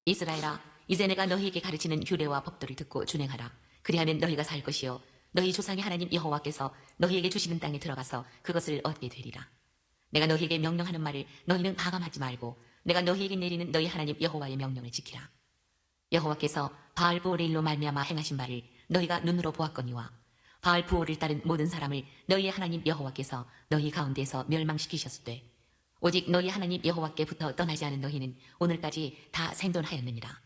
이스라엘아, 이제 내가 너희에게 가르치는 규례와 법도를 듣고 준행하라. 그리하면 너희가 살 것이요 너희 조상의 하나님 여호와께서 너희에게 주시는 땅에 들어가서 그것을 얻게 되리라. 내가 너희에게 명령하는 말을 너희는 가감하지 말고 내가 너희에게 내리는 너희 하나님 여호와의 명령을 지키라. 여호와께서 바알브오릴로 말미암아 행하신 바를 너희가 눈으로 보았거니와 바알브오를 따른 모든 사람을 너희의 하나님 여호와께서 너희 가운데에서 멸망시키셨으되 오직 너희 하나님 여호와께부터 떠나지 않은 너희는 오늘까지 다 생존하였느니라.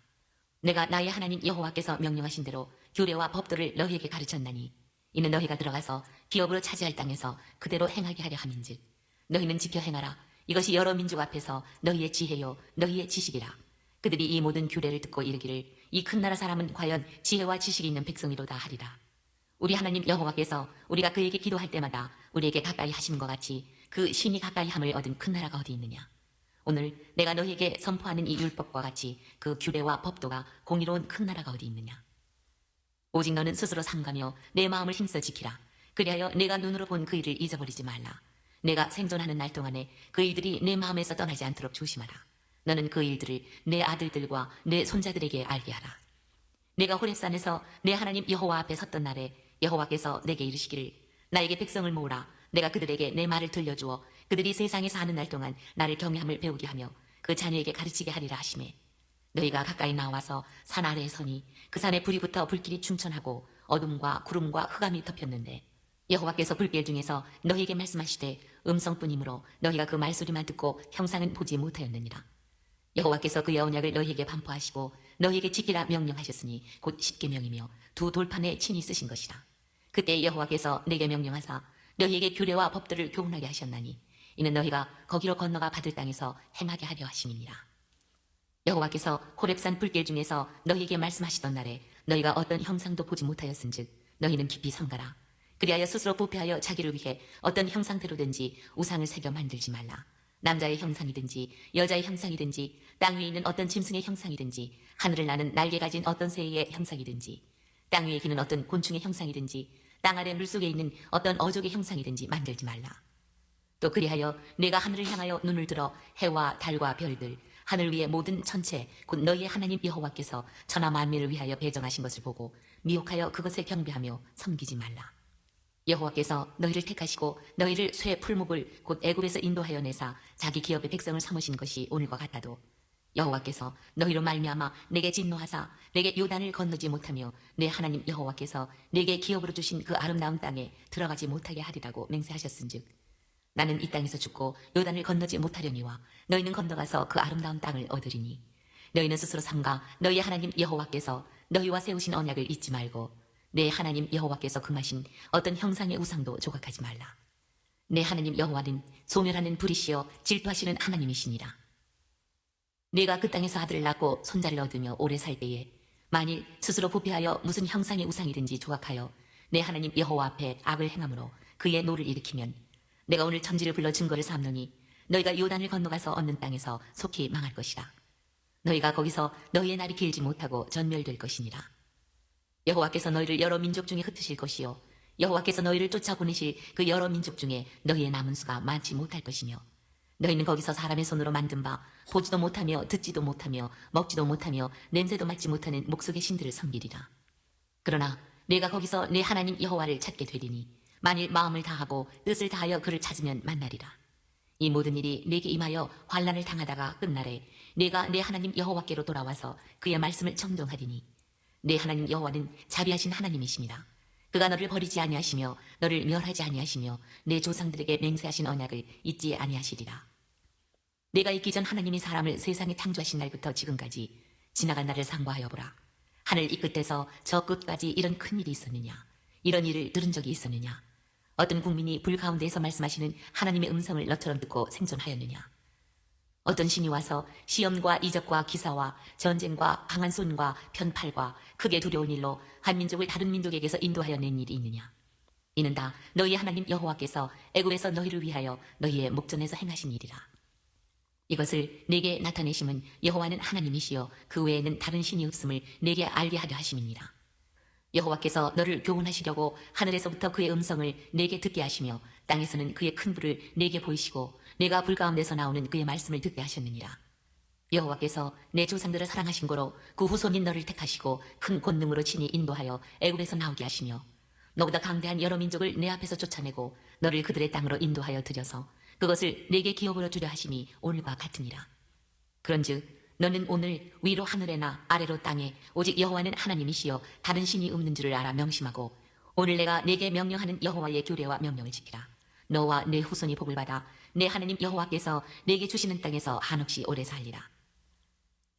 내가 나의 하나님 여호와께서 명령하신 대로 규례와 법도를 너희에게 가르쳤나니 이는 너희가 들어가서 기업으로 차지할 땅에서 그대로 행하게 하려 함인즉 너희는 지켜 행하라. 이것이 여러 민족 앞에서 너희의 지혜요 너희의 지식이라. 그들이 이 모든 규례를 듣고 이르기를 이 큰 나라 사람은 과연 지혜와 지식이 있는 백성이로다 하리라. 우리 하나님 여호와께서 우리가 그에게 기도할 때마다 우리에게 가까이 하시는 것 같이 그 신이 가까이 함을 얻은 큰 나라가 어디 있느냐. 오늘 내가 너희에게 선포하는 이 율법과 같이 그 규례와 법도가 공의로운 큰 나라가 어디 있느냐. 오직 너는 스스로 삼가며 내 마음을 힘써 지키라. 그리하여 내가 눈으로 본 그 일을 잊어버리지 말라. 내가 생존하는 날 동안에 그 일들이 내 마음에서 떠나지 않도록 조심하라. 너는 그 일들을 내 아들들과 내 손자들에게 알게 하라. 내가 호렙산에서 내 하나님 여호와 앞에 섰던 날에 여호와께서 내게 이르시기를 나에게 백성을 모으라. 내가 그들에게 내 말을 들려주어 그들이 세상에 사는 날 동안 나를 경외함을 배우게 하며 그 자녀에게 가르치게 하리라 하시매 너희가 가까이 나와서 산 아래에 서니 그 산에 불이 붙어 불길이 충천하고 어둠과 구름과 흑암이 덮였는데 여호와께서 불길 중에서 너희에게 말씀하시되 음성뿐이므로 너희가 그 말소리만 듣고 형상은 보지 못하였느니라. 여호와께서 그의 언약을 너희에게 반포하시고 너희에게 지키라 명령하셨으니 곧 십계명이며 두 돌판에 친히 쓰신 것이라. 그때 여호와께서 내게 명령하사 너희에게 규례와 법들을 교훈하게 하셨나니 이는 너희가 거기로 건너가 받을 땅에서 행하게 하려 하심이니라. 여호와께서 호렙산 불길 중에서 너희에게 말씀하시던 날에 너희가 어떤 형상도 보지 못하였은즉 너희는 깊이 삼가라. 그리하여 스스로 부패하여 자기를 위해 어떤 형상대로든지 우상을 새겨 만들지 말라. 남자의 형상이든지 여자의 형상이든지 땅 위에 있는 어떤 짐승의 형상이든지 하늘을 나는 날개 가진 어떤 새의 형상이든지 땅 위에 기는 어떤 곤충의 형상이든지 땅 아래 물속에 있는 어떤 어족의 형상이든지 만들지 말라. 또 그리하여 내가 하늘을 향하여 눈을 들어 해와 달과 별들 하늘 위의 모든 천체 곧 너희의 하나님 여호와께서 천하 만민을 위하여 배정하신 것을 보고 미혹하여 그것에 경배하며 섬기지 말라. 여호와께서 너희를 택하시고 너희를 쇠 풀목을 곧 애굽에서 인도하여 내사 자기 기업의 백성을 삼으신 것이 오늘과 같아도 여호와께서 너희로 말미암아 내게 진노하사 내게 요단을 건너지 못하며 내 하나님 여호와께서 내게 기업으로 주신 그 아름다운 땅에 들어가지 못하게 하리라고 맹세하셨은즉 나는 이 땅에서 죽고 요단을 건너지 못하려니와 너희는 건너가서 그 아름다운 땅을 얻으리니 너희는 스스로 삼가 너희 하나님 여호와께서 너희와 세우신 언약을 잊지 말고 내 하나님 여호와께서 금하신 어떤 형상의 우상도 조각하지 말라. 내 하나님 여호와는 소멸하는 불이시여 질투하시는 하나님이시니라. 네가 그 땅에서 아들을 낳고 손자를 얻으며 오래 살 때에 만일 스스로 부패하여 무슨 형상의 우상이든지 조각하여 내 하나님 여호와 앞에 악을 행함으로 그의 노를 일으키면 내가 오늘 천지를 불러 증거를 삼노니 너희가 요단을 건너가서 얻는 땅에서 속히 망할 것이라. 너희가 거기서 너희의 날이 길지 못하고 전멸될 것이니라. 여호와께서 너희를 여러 민족 중에 흩으실 것이요 여호와께서 너희를 쫓아보내실 그 여러 민족 중에 너희의 남은 수가 많지 못할 것이며 너희는 거기서 사람의 손으로 만든 바 보지도 못하며 듣지도 못하며 먹지도 못하며 냄새도 맡지 못하는 목석의 신들을 섬기리라. 그러나 내가 거기서 내 하나님 여호와를 찾게 되리니 만일 마음을 다하고 뜻을 다하여 그를 찾으면 만나리라. 이 모든 일이 내게 임하여 환난을 당하다가 끝날에 내가 내 하나님 여호와께로 돌아와서 그의 말씀을 청종하리니 내 하나님 여호와는 자비하신 하나님이십니다. 그가 너를 버리지 아니하시며 너를 멸하지 아니하시며 내 조상들에게 맹세하신 언약을 잊지 아니하시리라. 내가 있기 전 하나님이 사람을 세상에 창조하신 날부터 지금까지 지나간 날을 상고하여 보라. 하늘 이 끝에서 저 끝까지 이런 큰 일이 있었느냐? 이런 일을 들은 적이 있었느냐? 어떤 국민이 불 가운데에서 말씀하시는 하나님의 음성을 너처럼 듣고 생존하였느냐? 어떤 신이 와서 시험과 이적과 기사와 전쟁과 강한 손과 편팔과 크게 두려운 일로 한 민족을 다른 민족에게서 인도하여 낸 일이 있느냐? 이는 다 너희의 하나님 여호와께서 애굽에서 너희를 위하여 너희의 목전에서 행하신 일이라. 이것을 내게 나타내심은 여호와는 하나님이시여 그 외에는 다른 신이 없음을 내게 알게 하려 하심이니라. 여호와께서 너를 교훈하시려고 하늘에서부터 그의 음성을 내게 듣게 하시며 땅에서는 그의 큰 불을 내게 보이시고 내가 불 가운데서 나오는 그의 말씀을 듣게 하셨느니라. 여호와께서 내 조상들을 사랑하신 고로 그 후손인 너를 택하시고 큰 권능으로 친히 인도하여 애굽에서 나오게 하시며 너보다 강대한 여러 민족을 내 앞에서 쫓아내고 너를 그들의 땅으로 인도하여 들여서 그것을 내게 기업으로 주려 하심이 오늘과 같으니라. 그런즉 너는 오늘 위로 하늘에나 아래로 땅에 오직 여호와는 하나님이시여 다른 신이 없는 줄을 알아 명심하고 오늘 내가 내게 명령하는 여호와의 규례와 명령을 지키라. 너와 내 후손이 복을 받아 내 하나님 여호와께서 내게 주시는 땅에서 한없이 오래 살리라.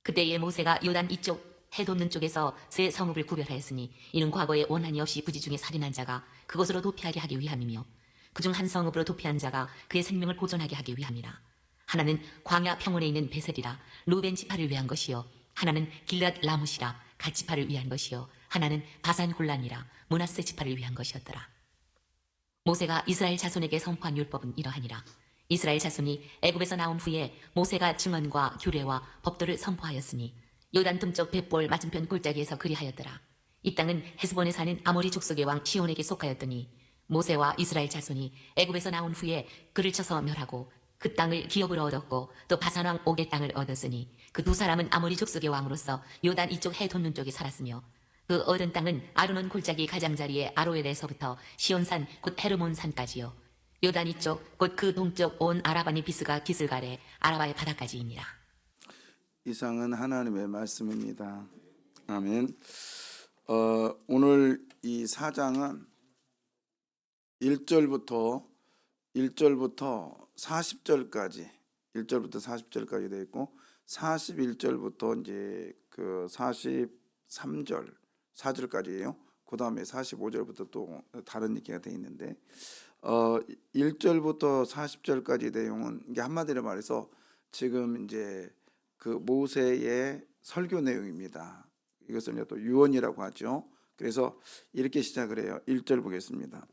그때에 모세가 요단 이쪽 해 돋는 쪽에서 세 성읍을 구별하였으니 이는 과거에 원한이 없이 부지 중에 살인한 자가 그곳으로 도피하게 하기 위함이며 그중 한 성읍으로 도피한 자가 그의 생명을 보존하게 하기 위함이라. 하나는 광야 평원에 있는 베셀이라 루벤 지파를 위한 것이요 하나는 길랏 라무시라 갓 지파를 위한 것이요 하나는 바산 골란이라 므낫세 지파를 위한 것이었더라. 모세가 이스라엘 자손에게 선포한 율법은 이러하니라. 이스라엘 자손이 애굽에서 나온 후에 모세가 증언과 규례와 법도를 선포하였으니 요단 동쪽 벳볼 맞은편 골짜기에서 그리하였더라. 이 땅은 헤스본에 사는 아모리 족속의 왕 시온에게 속하였더니 모세와 이스라엘 자손이 애굽에서 나온 후에 그를 쳐서 멸하고 그 땅을 기업으로 얻었고 또 바산 왕 옥의 땅을 얻었으니 그 두 사람은 아모리 족속의 왕으로서 요단 이쪽 해 돋는 쪽에 살았으며 그 얻은 땅은 아르논 골짜기 가장자리의 아로엘에서부터 시온산 곧 헤르몬 산까지요 요단 이쪽 곧 그 동쪽 온 아라바니 비스가 기슬갈에 아라바의 바다까지이니라. 이상은 하나님의 말씀입니다. 아멘. 오늘 이 4장은 1절부터 40절까지 1절부터 40절까지 되어 있고 41절부터 이제 그 43절 4절까지예요. 그다음에 45절부터 또 다른 얘기가 되어 있는데 1절부터 40절까지 내용은 이게 한마디로 말해서 지금 이제 그 모세의 설교 내용입니다. 이것을 또 유언이라고 하죠. 그래서 이렇게 시작을 해요. 1절 보겠습니다.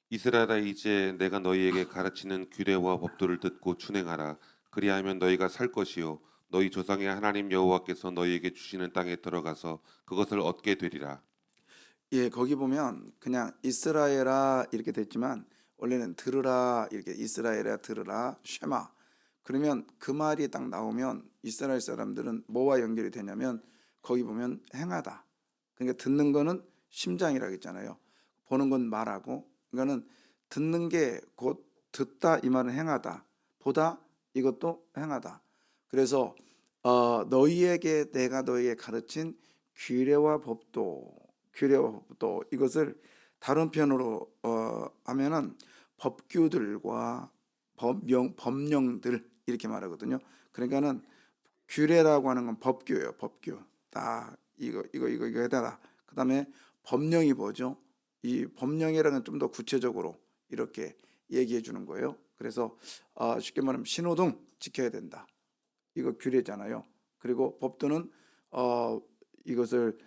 이스라엘아 이제 내가 너희에게 가르치는 규례와 법도를 듣고 준행하라. 그리하면 너희가 살 것이요 너희 조상의 하나님 여호와께서 너희에게 주시는 땅에 들어가서 그것을 얻게 되리라. 예, 거기 보면 그냥 이스라엘아 이렇게 됐지만 원래는 들으라 이렇게 이스라엘아 들으라 쉐마. 그러면 그 말이 딱 나오면 이스라엘 사람들은 뭐와 연결이 되냐면 거기 보면 행하다. 그러니까 듣는 거는 심장이라고 했잖아요. 보는 건 말하고 그러니까는 듣는 게 곧 듣다 이 말은 행하다. 보다 이것도 행하다. 그래서 너희에게 내가 너희에게 가르친 규례와 법도 이것을 다른 편으로 하면은 법규들과 법령들 이렇게 말하거든요. 그러니까는 규례라고 하는 건 법규예요. 법규. 딱 이거 해달라. 그다음에 법령이 뭐죠? 이 법령이라는 건 좀 더 구체적으로 이렇게 얘기해 주는 거예요. 그래서 쉽게 말하면 신호등 지켜야 된다. 이거 규례잖아요. 그리고 법도는 이것을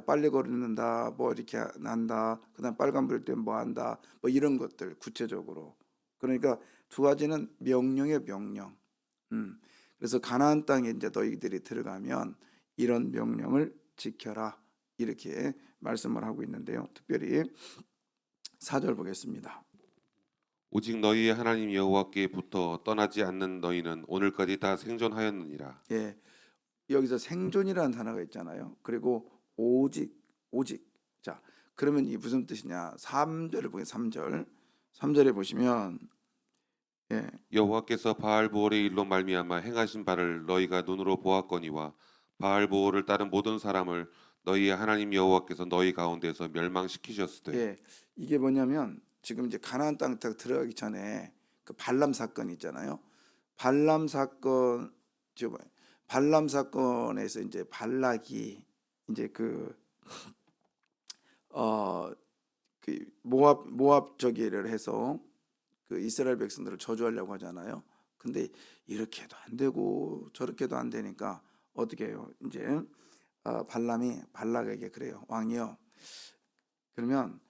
빨리 걸는다, 뭐 이렇게 난다, 그다음 빨간불 때 뭐 한다, 뭐 이런 것들 구체적으로. 그러니까 두 가지는 명령의 명령. 그래서 가나안 땅에 이제 너희들이 들어가면 이런 명령을 지켜라 이렇게 말씀을 하고 있는데요. 특별히 4절 보겠습니다. 오직 너희의 하나님 여호와께부터 떠나지 않는 너희는 오늘까지 다 생존하였느니라. 예, 여기서 생존이라는 단어가 있잖아요. 그리고 오직. 자, 그러면 이 무슨 뜻이냐? 3절을 보게 3절에 보시면 예, 여호와께서 바알보올의 일로 말미암아 행하신 바를 너희가 눈으로 보았거니와 바알보올을 따른 모든 사람을 너희의 하나님 여호와께서 너희 가운데서 멸망시키셨으되. 예, 이게 뭐냐면 지금 이제 가나안 땅 들어가기 전에 그 발람 사건 있잖아요. 발람 사건에서 이제 발락이 이제 그 모압 저기를 해서 그 이스라엘 백성들을 저주하려고 하잖아요. 근데 이렇게도 안 되고 저렇게도 안 되니까 어떻게 해요? 이제 발람이 발락에게 그래요. 왕이요. 그러면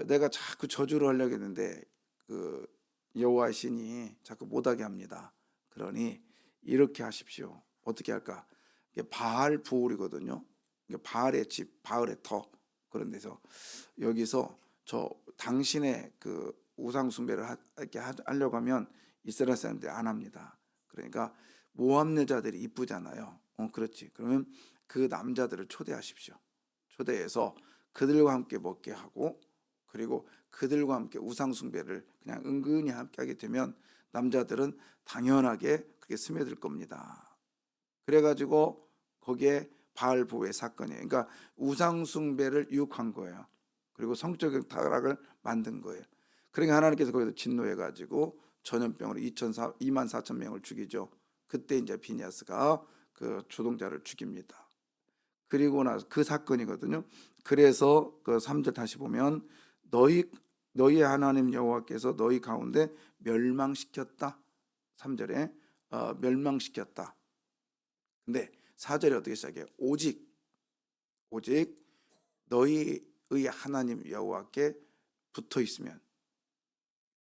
내가 자꾸 저주를 하려고 했는데 그 여호와 신이 자꾸 못하게 합니다. 그러니 이렇게 하십시오. 어떻게 할까? 이게 바알 부올이거든요. 바알의 집, 바알의 터 그런 데서 여기서 저 당신의 그 우상 숭배를 이렇게 하려고 하면 이스라엘 사람들이 안 합니다. 그러니까 모압 여자들이 이쁘잖아요. 그렇지. 그러면 그 남자들을 초대하십시오. 초대해서 그들과 함께 먹게 하고, 그리고 그들과 함께 우상 숭배를 그냥 은근히 함께 하게 되면 남자들은 당연하게 그게 스며들 겁니다. 그래가지고 거기에 바알 보의 사건이에요. 그러니까 우상 숭배를 유혹한 거예요. 그리고 성적 타락을 만든 거예요. 그러니까 하나님께서 거기서 진노해가지고 전염병으로 2만 4천 명을 죽이죠. 그때 이제 비니아스가 그 주동자를 죽입니다. 그리고 나서 그 사건이거든요. 그래서 그 3절 다시 보면 너희 하나님 여호와께서 너희 가운데 멸망시켰다. 3절에 멸망시켰다. 근데 4절에 어떻게 시작해요? 오직 너희의 하나님 여호와께 붙어 있으면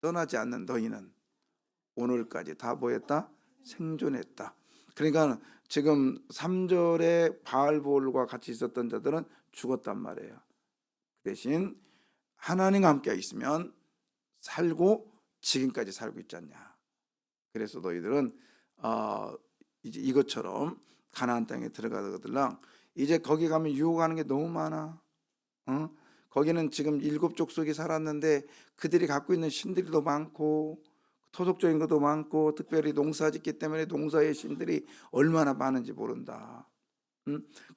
떠나지 않는 너희는 오늘까지 다 뭐했다? 생존했다. 그러니까 지금 3절에 바알볼과 같이 있었던 자들은 죽었단 말이에요. 그 대신 하나님과 함께 있으면 살고 지금까지 살고 있지 않냐. 그래서 너희들은 이제 이것처럼 가나안 땅에 들어가거들랑 이제 거기 가면 유혹하는 게 너무 많아. 거기는 지금 7족속이 살았는데 그들이 갖고 있는 신들이 더 많고 토속적인 것도 많고, 특별히 농사짓기 때문에 농사의 신들이 얼마나 많은지 모른다.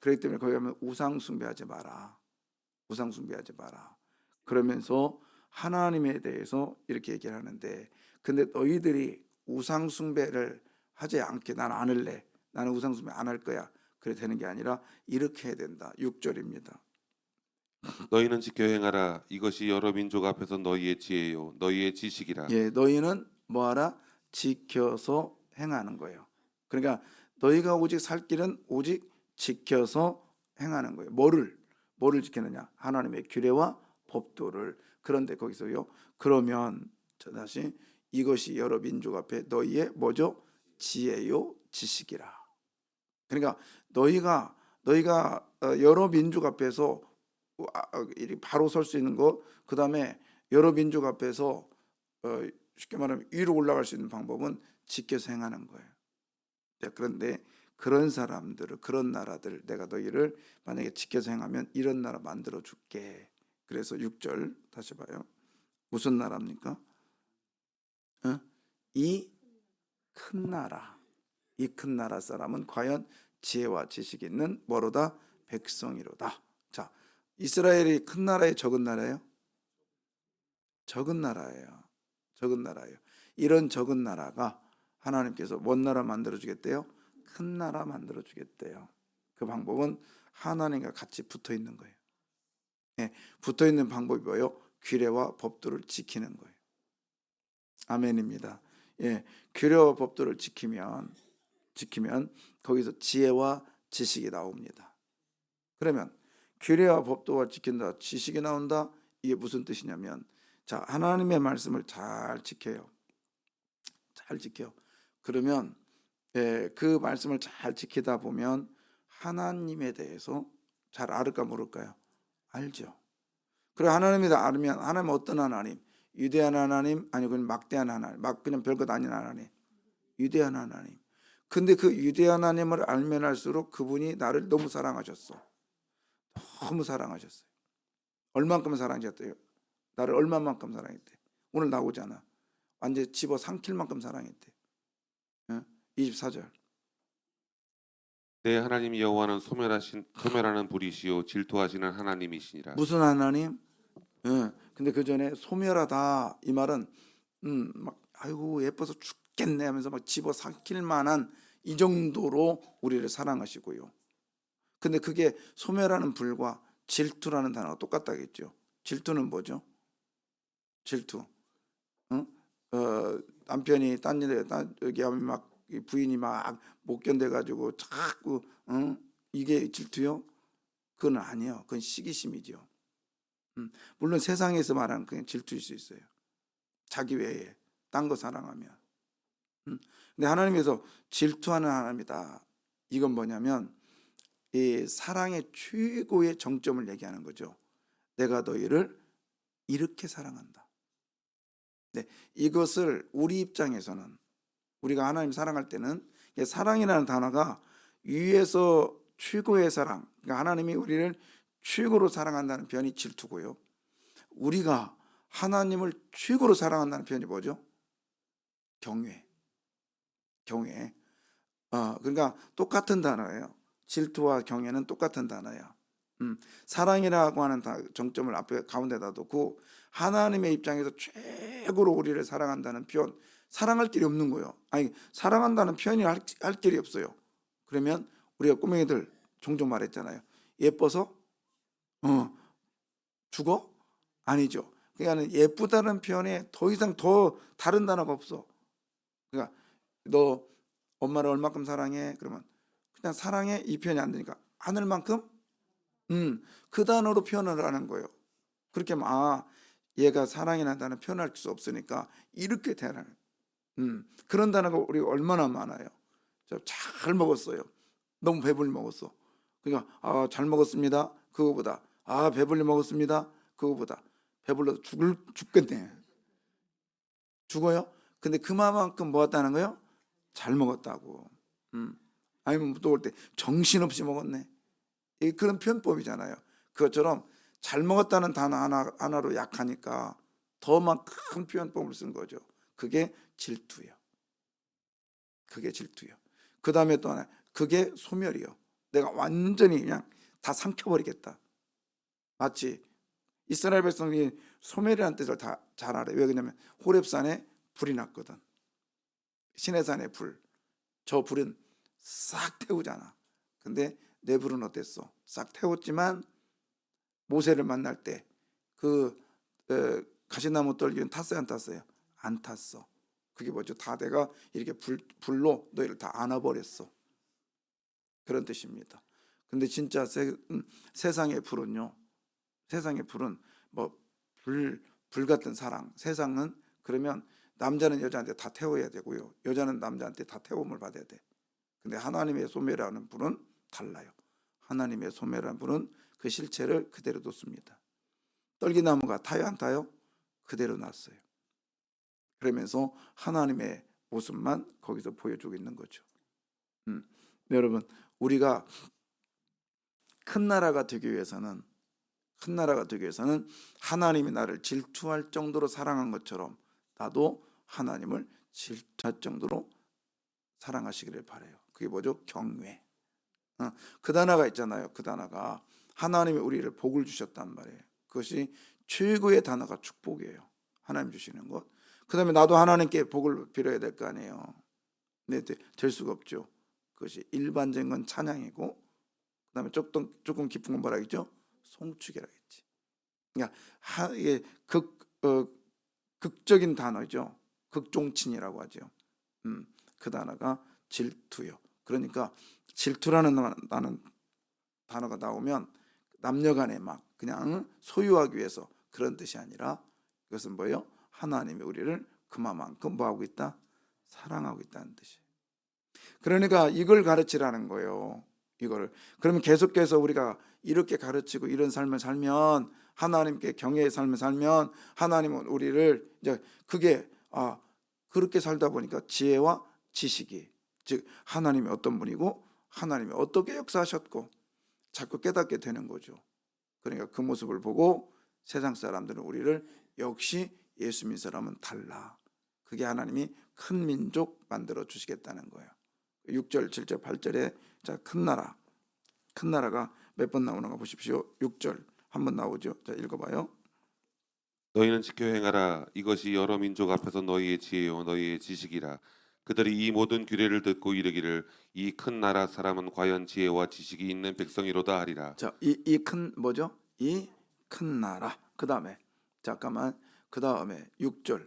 그렇기 때문에 거기 가면 우상 숭배하지 마라. 우상 숭배하지 마라. 그러면서 하나님에 대해서 이렇게 얘기를 하는데, 근데 너희들이 우상 숭배를 하지 않게 난 안 할래. 나는 우상 숭배 안 할 거야. 그래 되는 게 아니라 이렇게 해야 된다. 6절입니다. 너희는 지켜 행하라. 이것이 여러 민족 앞에서 너희의 지혜요 너희의 지식이라. 예, 너희는 뭐하라? 지켜서 행하는 거예요. 그러니까 너희가 오직 살 길은 오직 지켜서 행하는 거예요. 뭐를 지키느냐? 하나님의 규례와 법도를. 그런데 거기서요. 그러면 다시 이것이 여러 민족 앞에 너희의 뭐죠? 지혜요 지식이라. 그러니까 너희가 여러 민족 앞에서 바로 설 수 있는 것, 그 다음에 여러 민족 앞에서 쉽게 말하면 위로 올라갈 수 있는 방법은 지켜서 행하는 거예요. 그런데 그런 사람들을, 그런 나라들, 내가 너희를 만약에 지켜서 행하면 이런 나라 만들어 줄게. 그래서 6절 다시 봐요. 무슨 나라입니까? 이 큰 나라. 이 큰 나라 사람은 과연 지혜와 지식이 있는 뭐로다? 백성이로다. 자, 이스라엘이 큰 나라예요, 적은 나라예요? 적은 나라예요. 적은 나라예요. 이런 적은 나라가 하나님께서 뭔 나라 만들어 주겠대요? 큰 나라 만들어 주겠대요. 그 방법은 하나님과 같이 붙어 있는 거예요. 예, 붙어 있는 방법이 뭐예요? 규례와 법도를 지키는 거예요. 아멘입니다. 예, 규례와 법도를 지키면 거기서 지혜와 지식이 나옵니다. 그러면 규례와 법도가 지킨다, 지식이 나온다. 이게 무슨 뜻이냐면, 자, 하나님의 말씀을 잘 지켜요. 잘 지켜. 그러면 그 말씀을 잘 지키다 보면 하나님에 대해서 잘 알을까 모를까요? 알죠. 그리고 하나님에 대해 알면 하나님은 어떤 하나님? 위대한 하나님, 아니고 막대한 하나님, 그냥 별것 아닌 하나님, 위대한 하나님. 근데 그 위대한 하나님을 알면 알수록 그분이 나를 너무 사랑하셨어. 너무 사랑하셨어요. 얼만큼 사랑하셨대요? 나를 얼마만큼 사랑했대? 오늘 나오잖아. 완전 집어 삼킬 만큼 사랑했대. 24절. 내 하나님 여호와는 소멸하는 불이시요 질투하시는 하나님이시니라. 무슨 하나님? 근데 그 전에 소멸하다 이 말은 막 아이고 예뻐서 죽겠네 하면서 막 집어 삼킬 만한 이 정도로 우리를 사랑하시고요. 근데 그게 소멸하는 불과 질투라는 단어가 똑같다겠죠. 질투는 뭐죠? 질투. 남편이 딴 일에 여기 하면 막 부인이 막 못 견뎌가지고 자꾸 이게 질투요? 그건 아니에요. 그건 시기심이죠. 물론 세상에서 말하는 그냥 질투일 수 있어요. 자기 외에 딴 거 사랑하면. 근데 하나님께서 질투하는 하나님이다. 이건 뭐냐면 이 사랑의 최고의 정점을 얘기하는 거죠. 내가 너희를 이렇게 사랑한다. 네, 이것을 우리 입장에서는, 우리가 하나님 사랑할 때는 사랑이라는 단어가 위에서 최고의 사랑, 그러니까 하나님이 우리를 최고로 사랑한다는 표현이 질투고요. 우리가 하나님을 최고로 사랑한다는 표현이 뭐죠? 경외. 경외. 그러니까 똑같은 단어예요. 질투와 경외는 똑같은 단어예요. 사랑이라고 하는 정점을 앞에 가운데다 두고 하나님의 입장에서 최고로 우리를 사랑한다는 표현, 사랑할 길이 없는 거예요. 아니, 사랑한다는 표현이 할 길이 없어요. 그러면 우리가 꼬맹이들 종종 말했잖아요. 예뻐서 죽어? 아니죠. 그러니까 예쁘다는 표현에 더 이상 더 다른 단어가 없어. 그러니까 너 엄마를 얼마큼 사랑해? 그러면 그냥 사랑해 이 표현이 안 되니까 하늘만큼 그 단어로 표현을 하는 거예요. 그렇게 하면 얘가 사랑이란다는 표현할 수 없으니까 이렇게 대하는 그런 단어가 우리 얼마나 많아요. 잘 먹었어요. 너무 배불리 먹었어. 그러니까 잘 먹었습니다. 그거보다 배불리 먹었습니다. 그거보다 배불러서 죽겠네. 죽어요. 근데 그만큼 먹었다는 거요? 잘 먹었다고. 아니면 또 올 때 정신없이 먹었네. 그런 표현법이잖아요. 그것처럼 잘 먹었다는 단어 하나로 약하니까 더 막 큰 표현법을 쓴 거죠. 그게 질투요. 그게 질투요. 그 다음에 또 하나, 그게 소멸이요. 내가 완전히 그냥 다 삼켜버리겠다. 마치 이스라엘 백성이 소멸이라는 뜻을 다 잘 알아요. 왜 그러냐면 호렙산에 불이 났거든. 시내산에 불. 저 불은 싹 태우잖아. 근데 내 불은 어땠어? 싹 태웠지만 모세를 만날 때 그 가시나무 떨기는 탔어요, 안 탔어요? 안 탔어. 그게 뭐죠? 다 내가 이렇게 불로 너희를 다 안아버렸어. 그런 뜻입니다. 근데 진짜 세상의 불은요. 세상의 불은 뭐 불 같은 사랑. 세상은 그러면 남자는 여자한테 다 태워야 되고요. 여자는 남자한테 다 태움을 받아야 돼. 근데 하나님의 소멸하는 불은 달라요. 하나님의 소멸하는 불은 그 실체를 그대로 뒀습니다. 떨기나무가 타요, 안 타요? 그대로 놨어요. 그러면서 하나님의 모습만 거기서 보여주고 있는 거죠. 여러분, 우리가 큰 나라가 되기 위해서는 하나님이 나를 질투할 정도로 사랑한 것처럼 나도 하나님을 질투할 정도로 사랑하시기를 바라요. 그게 뭐죠? 경외. 그 단어가 있잖아요. 그 단어가 하나님이 우리를 복을 주셨단 말이에요. 그것이 최고의 단어가 축복이에요. 하나님 주시는 것. 그 다음에 나도 하나님께 복을 빌어야 될 거 아니에요. 근데 될 수가 없죠. 그것이 일반적인 건 찬양이고, 그 다음에 조금 깊은 건 뭐라 했죠? 송축이라겠지. 그러니까 이게 극적인 단어죠. 극종친이라고 하죠. 그 단어가 질투요. 그러니까 질투라는 단어가 나오면 남녀간에 막 그냥 소유하기 위해서 그런 뜻이 아니라 이것은 뭐예요? 하나님이 우리를 그만큼 뭐하고 있다? 사랑하고 있다는 뜻이에요. 그러니까 이걸 가르치라는 거예요. 이거를. 그러면 계속해서 우리가 이렇게 가르치고 이런 삶을 살면, 하나님께 경외의 삶을 살면 하나님은 우리를 이제 그게 그렇게 살다 보니까 지혜와 지식이, 즉 하나님이 어떤 분이고 하나님이 어떻게 역사하셨고 자꾸 깨닫게 되는 거죠. 그러니까 그 모습을 보고 세상 사람들은 우리를 역시 예수 믿는 사람은 달라. 그게 하나님이 큰 민족 만들어 주시겠다는 거예요. 6절, 7절, 8절에 자, 큰 나라가 몇 번 나오는가 보십시오. 6절 한번 나오죠. 자, 읽어봐요. 너희는 지켜 행하라. 이것이 여러 민족 앞에서 너희의 지혜요 너희의 지식이라. 그들이 이 모든 규례를 듣고 이르기를 이 큰 나라 사람은 과연 지혜와 지식이 있는 백성이로다 하리라. 자, 이 큰 뭐죠? 이 큰 나라. 그 다음에 잠깐만. 그 다음에 6절,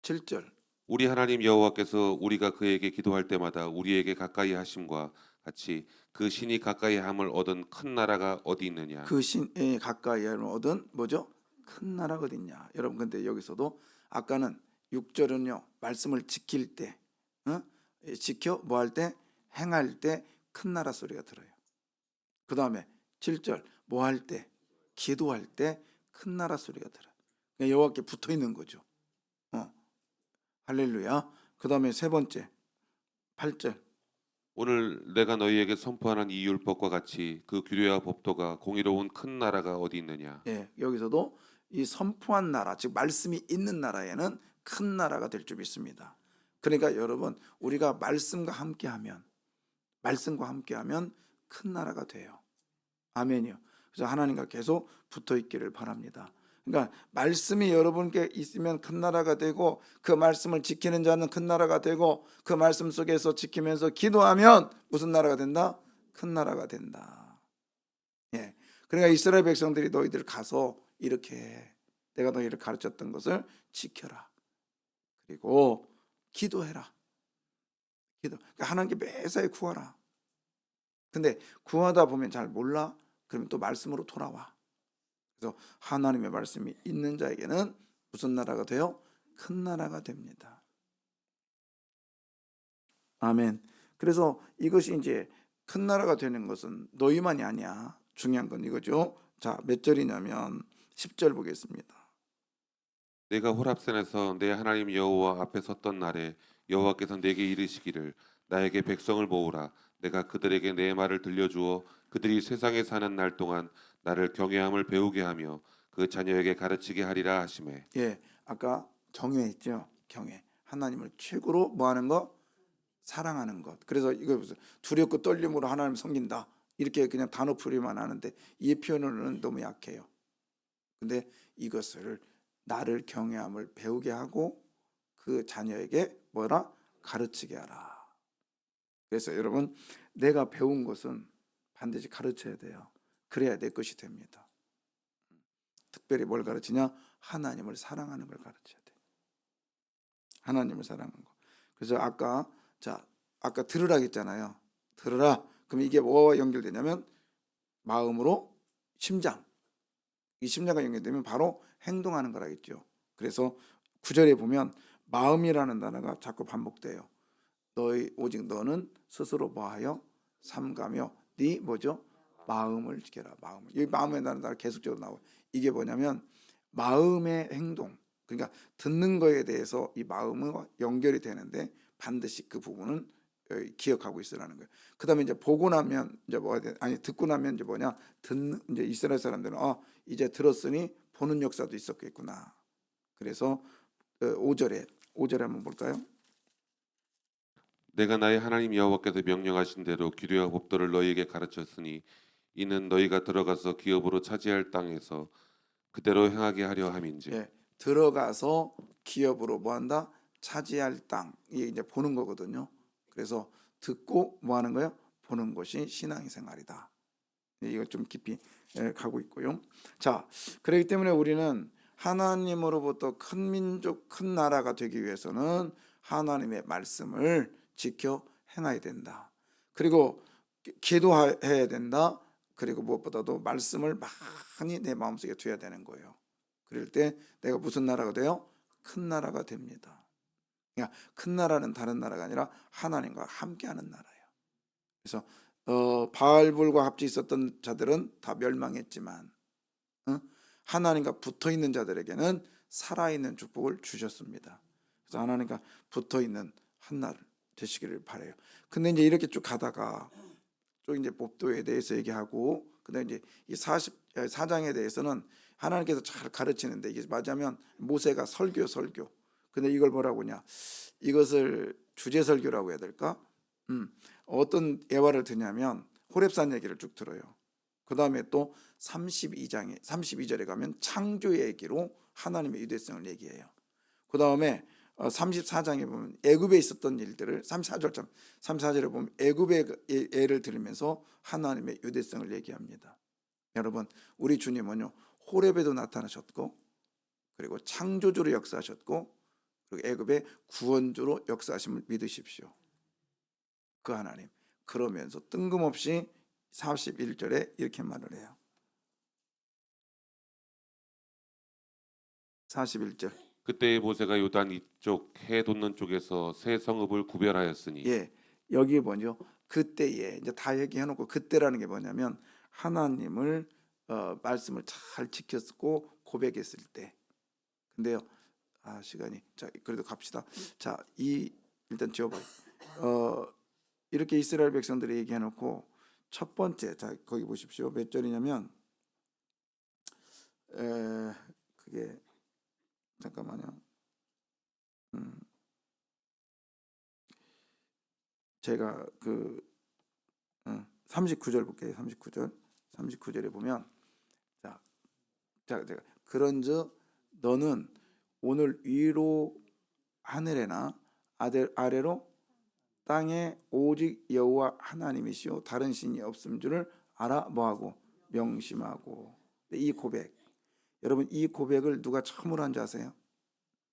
7절. 우리 하나님 여호와께서 우리가 그에게 기도할 때마다 우리에게 가까이 하심과 같이 그 신이 가까이 함을 얻은 큰 나라가 어디 있느냐. 그 신에 가까이 얻은 뭐죠? 큰 나라가 어딨냐. 여러분, 근데 여기서도 아까는 6절은요 말씀을 지킬 때, 지켜 뭐 할 때? 행할 때 큰 나라 소리가 들어요. 그 다음에 7절 뭐 할 때? 기도할 때 큰 나라 소리가 들어요. 그러니까 여호와께 붙어 있는 거죠. 할렐루야. 그 다음에 세 번째 8절. 오늘 내가 너희에게 선포하는 이 율법과 같이 그 규례와 법도가 공의로운 큰 나라가 어디 있느냐. 예, 여기서도 이 선포한 나라, 즉 말씀이 있는 나라에는 큰 나라가 될 줄 믿습니다. 그러니까 여러분, 우리가 말씀과 함께하면 큰 나라가 돼요. 아멘이요. 그래서 하나님과 계속 붙어 있기를 바랍니다. 그러니까 말씀이 여러분께 있으면 큰 나라가 되고, 그 말씀을 지키는 자는 큰 나라가 되고, 그 말씀 속에서 지키면서 기도하면 무슨 나라가 된다? 큰 나라가 된다. 예. 그러니까 이스라엘 백성들이 너희들 가서 이렇게 해. 내가 너희를 가르쳤던 것을 지켜라. 그리고 기도해라. 그러니까 하나님께 매사에 구하라. 근데 구하다 보면 잘 몰라. 그러면 또 말씀으로 돌아와. 그래서 하나님의 말씀이 있는 자에게는 무슨 나라가 돼요? 큰 나라가 됩니다. 아멘. 그래서 이것이 이제 큰 나라가 되는 것은 너희만이 아니야. 중요한 건 이거죠. 자, 몇 절이냐면 10절 보겠습니다. 내가 호랍산에서 내 하나님 여호와 앞에 섰던 날에 여호와께서 내게 이르시기를 나에게 백성을 모으라. 내가 그들에게 내 말을 들려주어 그들이 세상에 사는 날 동안 나를 경외함을 배우게 하며 그 자녀에게 가르치게 하리라 하시매. 예, 아까 경외했죠. 경외. 하나님을 최고로 뭐 하는 거? 사랑하는 것. 그래서 이거 무슨 두렵고 떨림으로 하나님을 섬긴다. 이렇게 그냥 단어 풀이만 하는데 이 표현은 너무 약해요. 근데 이것을 나를 경외함을 배우게 하고 그 자녀에게 뭐라? 가르치게 하라. 그래서 여러분, 내가 배운 것은 반드시 가르쳐야 돼요. 그래야 내 것이 됩니다. 특별히 뭘 가르치냐? 하나님을 사랑하는 걸 가르쳐야 돼. 하나님을 사랑하는 거. 그래서 아까 들으라 했잖아요. 들으라. 그럼 이게 뭐와 연결되냐면 마음으로 심장. 이 심장과 연결되면 바로 행동하는 거라겠죠. 그래서 9절에 보면 마음이라는 단어가 자꾸 반복돼요. 오직 너는 스스로 뭐하여 삼가며 네 뭐죠? 마음을 지켜라. 마음을. 이 마음에 나는 단어 계속적으로 나와요. 이게 뭐냐면 마음의 행동. 그러니까 듣는 거에 대해서 이 마음과 연결이 되는데 반드시 그 부분은 기억하고 있으라는 거예요. 그다음에 이제 보고 나면 이제 듣고 나면 이제 뭐냐? 듣는 이제 이스라엘 사람들은 이제 들었으니 보는 역사도 있었겠구나. 그래서 5절에 한번 볼까요? 내가 나의 하나님 여호와께서 명령하신 대로 규례와 법도를 너희에게 가르쳤으니 이는 너희가 들어가서 기업으로 차지할 땅에서 그대로 행하게 하려 함인지. 예, 들어가서 기업으로 뭐한다? 차지할 땅. 이게 이제 보는 거거든요. 그래서 듣고 뭐 하는 거예요? 보는 것이 신앙생활이다. 이거 좀 깊이 가고 있고요. 자, 그렇기 때문에 우리는 하나님으로부터 큰 민족, 큰 나라가 되기 위해서는 하나님의 말씀을 지켜 행해야 된다. 그리고 기도해야 된다. 그리고 무엇보다도 말씀을 많이 내 마음속에 두어야 되는 거예요. 그럴 때 내가 무슨 나라가 돼요? 큰 나라가 됩니다. 그러니까 큰 나라는 다른 나라가 아니라 하나님과 함께하는 나라예요. 그래서 바알불과 합치 있었던 자들은 다 멸망했지만 하나님과 붙어 있는 자들에게는 살아있는 축복을 주셨습니다. 그래서 하나님과 붙어 있는 한날 되시기를 바래요. 근데 이제 이렇게 쭉 가다가 또 이제 법도에 대해서 얘기하고 그다음에 이제 이 44장에 대해서는 하나님께서 잘 가르치는데 이게 맞으면 모세가 설교. 근데 이걸 뭐라고 하냐? 이것을 주제 설교라고 해야 될까? 어떤 예화를 드냐면 호렙산 얘기를 쭉 들어요. 그다음에 또 32절에 가면 창조 얘기로 하나님의 유대성을 얘기해요. 그다음에 34장에 보면 애굽에 있었던 일들을 34절에 보면 애굽의 예를 들으면서 하나님의 유대성을 얘기합니다. 여러분, 우리 주님은요 호렙에도 나타나셨고 그리고 창조주로 역사하셨고 그리고 애굽의 구원주로 역사하심을 믿으십시오. 그 하나님. 그러면서 뜬금없이 41절에 이렇게 말을 해요. 41절. 그때의 모세가 요단 이쪽 해 돋는 쪽에서 세 성읍을 구별하였으니. 예, 여기 뭐죠? 그때에 이제 다 얘기해놓고 그때라는 게 뭐냐면 하나님을 말씀을 잘 지켰고 고백했을 때. 근데요, 시간이 자 그래도 갑시다. 자, 일단 지워봐요. 이렇게 이스라엘 백성들이 얘기해 놓고 첫 번째, 자 거기 보십시오. 몇 절이냐면 그게 잠깐만요. 제가 그 39절 볼게요. 39절에 보면 제가 그런즉 너는 오늘 위로 하늘에나 아래로 땅에 오직 여호와 하나님이시요 다른 신이 없음 줄을 알아 뭐하고 명심하고. 이 고백, 여러분 이 고백을 누가 처음으로 한 줄 아세요?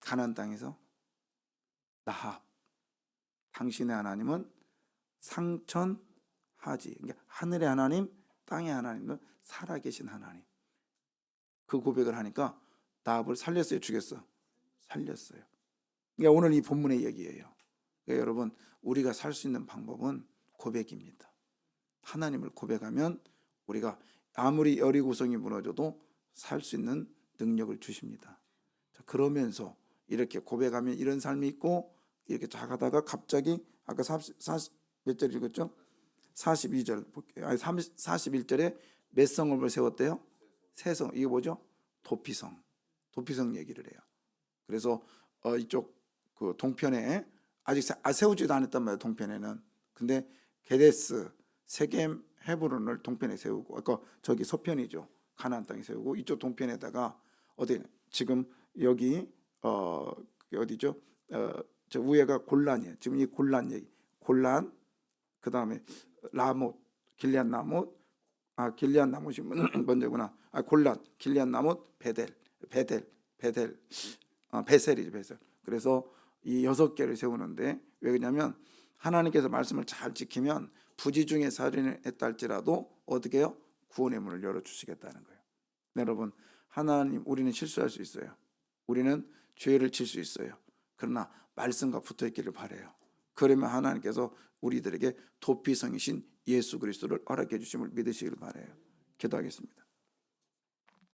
가나안 땅에서 라합. 당신의 하나님은 상천하지. 그러니까 하늘의 하나님, 땅의 하나님은 살아계신 하나님. 그 고백을 하니까 라합을 살렸어요, 죽였어? 살렸어요. 그러니까 오늘 이 본문의 얘기예요. 그러니까 여러분 우리가 살 수 있는 방법은 고백입니다. 하나님을 고백하면 우리가 아무리 여리고성이 무너져도 살 수 있는 능력을 주십니다. 자, 그러면서 이렇게 고백하면 이런 삶이 있고, 이렇게 작아다가 갑자기 아까 40 몇 절 읽었죠? 42절 볼게요. 아니 41절에 몇 성읍을 세웠대요? 세 성. 이게 뭐죠? 도피성. 도피성 얘기를 해요. 그래서 이쪽 그 동편에 아직 세우지도 않았단 말이에요. 동편에는. 근데 게데스, 세겜, 헤브론을 동편에 세우고, 아까 저기 서편이죠. 가나안 땅에 세우고, 이쪽 동편에다가 어디 지금 여기 어디죠? 저 위에가 골란이에요. 지금 이 골란 얘기. 골란, 그 다음에 라못, 길리앗 나못, 길리앗 나못이 먼저구나. 골란, 길리앗 나못, 베셀이죠, 베셀. 그래서 이 6개를 세우는데, 왜 그러냐면 하나님께서 말씀을 잘 지키면 부지 중에 살인을 했다 할지라도 어떻게 해요? 구원의 문을 열어주시겠다는 거예요. 여러분, 하나님, 우리는 실수할 수 있어요. 우리는 죄를 칠 수 있어요. 그러나 말씀과 붙어 있기를 바라요. 그러면 하나님께서 우리들에게 도피성이신 예수 그리스도를 허락해 주심을 믿으시길 바라요. 기도하겠습니다.